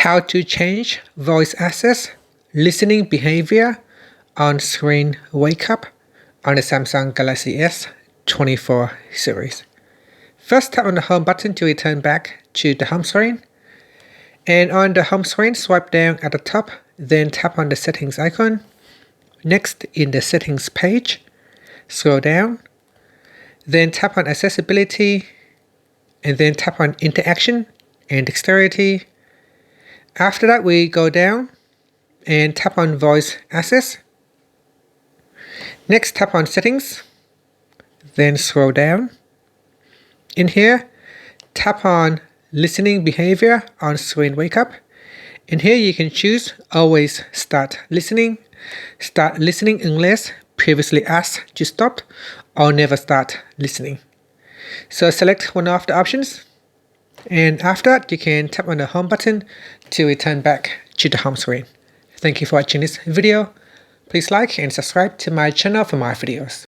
How to change voice access, listening behavior on screen wake up on the Samsung Galaxy S24 series. First, tap on the home button to return back to the home screen. And on the home screen, swipe down at the top, then tap on the settings icon. Next, in the settings page, scroll down, then tap on accessibility, and then tap on interaction and dexterity. After that, we go down and tap on voice access. Next, tap on settings, then scroll down. In here, tap on listening behavior on screen wake up. In here, you can choose always start listening unless previously asked to stop, or never start listening. So select one of the options, and after that you can tap on the home button to return back to the home screen. Thank you for watching this video. Please like and subscribe to my channel for more videos.